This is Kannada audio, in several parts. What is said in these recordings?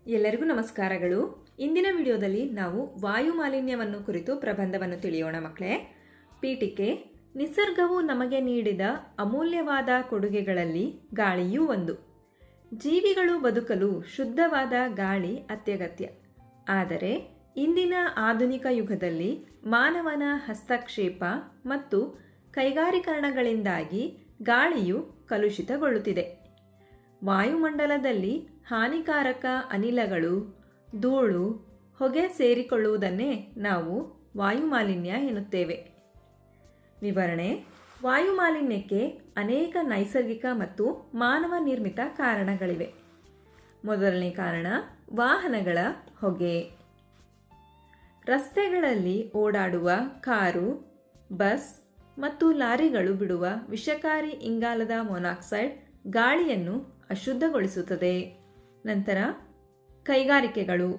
ಎಲ್ಲರಿಗೂ ನಮಸ್ಕಾರಗಳು. ಇಂದಿನ ವಿಡಿಯೋದಲ್ಲಿ ನಾವು ವಾಯು ಮಾಲಿನ್ಯವನ್ನು ಕುರಿತು ಪ್ರಬಂಧವನ್ನು ತಿಳಿಯೋಣ ಮಕ್ಕಳೇ. ಪೀಠಿಕೆ: ನಿಸರ್ಗವು ನಮಗೆ ನೀಡಿದ ಅಮೂಲ್ಯವಾದ ಕೊಡುಗೆಗಳಲ್ಲಿ ಗಾಳಿಯೂ ಒಂದು. ಜೀವಿಗಳು ಬದುಕಲು ಶುದ್ಧವಾದ ಗಾಳಿ ಅತ್ಯಗತ್ಯ. ಆದರೆ ಇಂದಿನ ಆಧುನಿಕ ಯುಗದಲ್ಲಿ ಮಾನವನ ಹಸ್ತಕ್ಷೇಪ ಮತ್ತು ಕೈಗಾರಿಕರಣಗಳಿಂದಾಗಿ ಗಾಳಿಯು ಕಲುಷಿತಗೊಳ್ಳುತ್ತಿದೆ. ವಾಯುಮಂಡಲದಲ್ಲಿ ಹಾನಿಕಾರಕ ಅನಿಲಗಳು, ಧೂಳು, ಹೊಗೆ ಸೇರಿಕೊಳ್ಳುವುದನ್ನೇ ನಾವು ವಾಯುಮಾಲಿನ್ಯ ಎನ್ನುತ್ತೇವೆ. ವಿವರಣೆ: ವಾಯುಮಾಲಿನ್ಯಕ್ಕೆ ಅನೇಕ ನೈಸರ್ಗಿಕ ಮತ್ತು ಮಾನವ ನಿರ್ಮಿತ ಕಾರಣಗಳಿವೆ. ಮೊದಲನೇ ಕಾರಣ ವಾಹನಗಳ ಹೊಗೆ. ರಸ್ತೆಗಳಲ್ಲಿ ಓಡಾಡುವ ಕಾರು, ಬಸ್ ಮತ್ತು ಲಾರಿಗಳು ಬಿಡುವ ವಿಷಕಾರಿ ಇಂಗಾಲದ ಮೊನಾಕ್ಸೈಡ್ ಗಾಳಿಯನ್ನು ಅಶುದ್ಧಗೊಳಿಸುತ್ತದೆ. ನಂತರ ಕೈಗಾರಿಕೆಗಳು.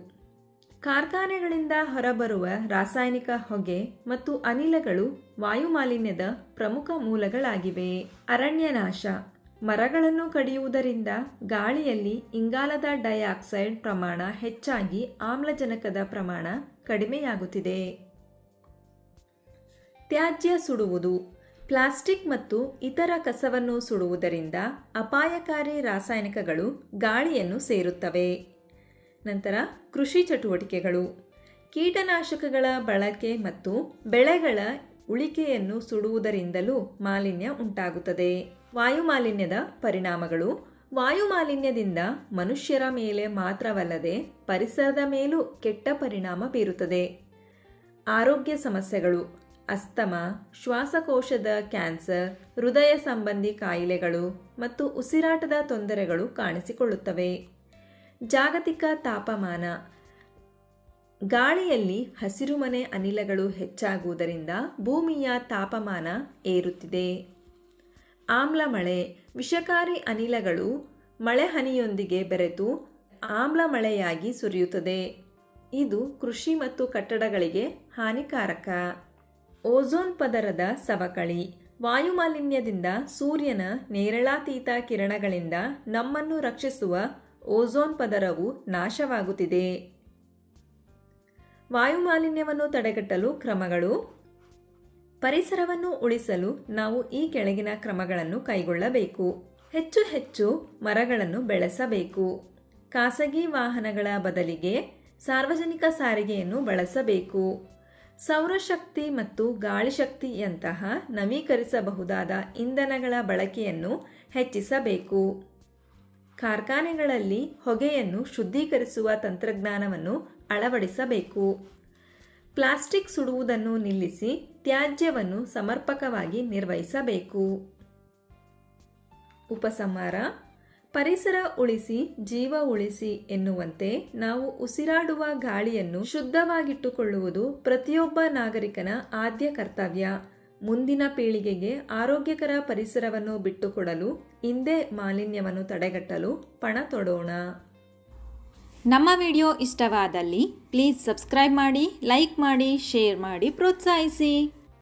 ಕಾರ್ಖಾನೆಗಳಿಂದ ಹೊರಬರುವ ರಾಸಾಯನಿಕ ಹೊಗೆ ಮತ್ತು ಅನಿಲಗಳು ವಾಯುಮಾಲಿನ್ಯದ ಪ್ರಮುಖ ಮೂಲಗಳಾಗಿವೆ. ಅರಣ್ಯನಾಶ. ಮರಗಳನ್ನು ಕಡಿಯುವುದರಿಂದ ಗಾಳಿಯಲ್ಲಿ ಇಂಗಾಲದ ಡೈಆಕ್ಸೈಡ್ ಪ್ರಮಾಣ ಹೆಚ್ಚಾಗಿ ಆಮ್ಲಜನಕದ ಪ್ರಮಾಣ ಕಡಿಮೆಯಾಗುತ್ತಿದೆ. ತ್ಯಾಜ್ಯ ಸುಡುವುದು. ಪ್ಲಾಸ್ಟಿಕ್ ಮತ್ತು ಇತರ ಕಸವನ್ನು ಸುಡುವುದರಿಂದ ಅಪಾಯಕಾರಿ ರಾಸಾಯನಿಕಗಳು ಗಾಳಿಯನ್ನು ಸೇರುತ್ತವೆ. ನಂತರ ಕೃಷಿ ಚಟುವಟಿಕೆಗಳು. ಕೀಟನಾಶಕಗಳ ಬಳಕೆ ಮತ್ತು ಬೆಳೆಗಳ ಉಳಿಕೆಯನ್ನು ಸುಡುವುದರಿಂದಲೂ ಮಾಲಿನ್ಯ ಉಂಟಾಗುತ್ತದೆ. ವಾಯುಮಾಲಿನ್ಯದ ಪರಿಣಾಮಗಳು. ವಾಯುಮಾಲಿನ್ಯದಿಂದ ಮನುಷ್ಯರ ಮೇಲೆ ಮಾತ್ರವಲ್ಲದೆ ಪರಿಸರದ ಮೇಲೂ ಕೆಟ್ಟ ಪರಿಣಾಮ ಬೀರುತ್ತದೆ. ಆರೋಗ್ಯ ಸಮಸ್ಯೆಗಳು. ಅಸ್ತಮಾ, ಶ್ವಾಸಕೋಶದ ಕ್ಯಾನ್ಸರ್, ಹೃದಯ ಸಂಬಂಧಿ ಕಾಯಿಲೆಗಳು ಮತ್ತು ಉಸಿರಾಟದ ತೊಂದರೆಗಳು ಕಾಣಿಸಿಕೊಳ್ಳುತ್ತವೆ. ಜಾಗತಿಕ ತಾಪಮಾನ. ಗಾಳಿಯಲ್ಲಿ ಹಸಿರುಮನೆ ಅನಿಲಗಳು ಹೆಚ್ಚಾಗುವುದರಿಂದ ಭೂಮಿಯ ತಾಪಮಾನ ಏರುತ್ತಿದೆ. ಆಮ್ಲಮಳೆ. ವಿಷಕಾರಿ ಅನಿಲಗಳು ಮಳೆಹನಿಯೊಂದಿಗೆ ಬೆರೆತು ಆಮ್ಲಮಳೆಯಾಗಿ ಸುರಿಯುತ್ತದೆ. ಇದು ಕೃಷಿ ಮತ್ತು ಕಟ್ಟಡಗಳಿಗೆ ಹಾನಿಕಾರಕ. ಓಝೋನ್ ಪದರದ ಸವಕಳಿ. ವಾಯುಮಾಲಿನ್ಯದಿಂದ ಸೂರ್ಯನ ನೇರಳಾತೀತ ಕಿರಣಗಳಿಂದ ನಮ್ಮನ್ನು ರಕ್ಷಿಸುವ ಓಝೋನ್ ಪದರವು ನಾಶವಾಗುತ್ತಿದೆ. ವಾಯುಮಾಲಿನ್ಯವನ್ನು ತಡೆಗಟ್ಟಲು ಕ್ರಮಗಳು. ಪರಿಸರವನ್ನು ಉಳಿಸಲು ನಾವು ಈ ಕೆಳಗಿನ ಕ್ರಮಗಳನ್ನು ಕೈಗೊಳ್ಳಬೇಕು. ಹೆಚ್ಚು ಹೆಚ್ಚು ಮರಗಳನ್ನು ಬೆಳೆಸಬೇಕು. ಖಾಸಗಿ ವಾಹನಗಳ ಬದಲಿಗೆ ಸಾರ್ವಜನಿಕ ಸಾರಿಗೆಯನ್ನು ಬಳಸಬೇಕು. ಸೌರಶಕ್ತಿ ಮತ್ತು ಗಾಳಿಶಕ್ತಿಯಂತಹ ನವೀಕರಿಸಬಹುದಾದ ಇಂಧನಗಳ ಬಳಕೆಯನ್ನು ಹೆಚ್ಚಿಸಬೇಕು. ಕಾರ್ಖಾನೆಗಳಲ್ಲಿ ಹೊಗೆಯನ್ನು ಶುದ್ಧೀಕರಿಸುವ ತಂತ್ರಜ್ಞಾನವನ್ನು ಅಳವಡಿಸಬೇಕು. ಪ್ಲಾಸ್ಟಿಕ್ ಸುಡುವುದನ್ನು ನಿಲ್ಲಿಸಿ ತ್ಯಾಜ್ಯವನ್ನು ಸಮರ್ಪಕವಾಗಿ ನಿರ್ವಹಿಸಬೇಕು. ಉಪಸಂಹಾರ: ಪರಿಸರ ಉಳಿಸಿ ಜೀವ ಉಳಿಸಿ ಎನ್ನುವಂತೆ ನಾವು ಉಸಿರಾಡುವ ಗಾಳಿಯನ್ನು ಶುದ್ಧವಾಗಿಟ್ಟುಕೊಳ್ಳುವುದು ಪ್ರತಿಯೊಬ್ಬ ನಾಗರಿಕನ ಆದ್ಯ ಕರ್ತವ್ಯ. ಮುಂದಿನ ಪೀಳಿಗೆಗೆ ಆರೋಗ್ಯಕರ ಪರಿಸರವನ್ನು ಬಿಟ್ಟುಕೊಡಲು ಇಂದೇ ಮಾಲಿನ್ಯವನ್ನು ತಡೆಗಟ್ಟಲು ಪಣ ತೊಡೋಣ. ನಮ್ಮ ವಿಡಿಯೋ ಇಷ್ಟವಾದಲ್ಲಿ ಪ್ಲೀಸ್ ಸಬ್ಸ್ಕ್ರೈಬ್ ಮಾಡಿ, ಲೈಕ್ ಮಾಡಿ, ಶೇರ್ ಮಾಡಿ, ಪ್ರೋತ್ಸಾಹಿಸಿ.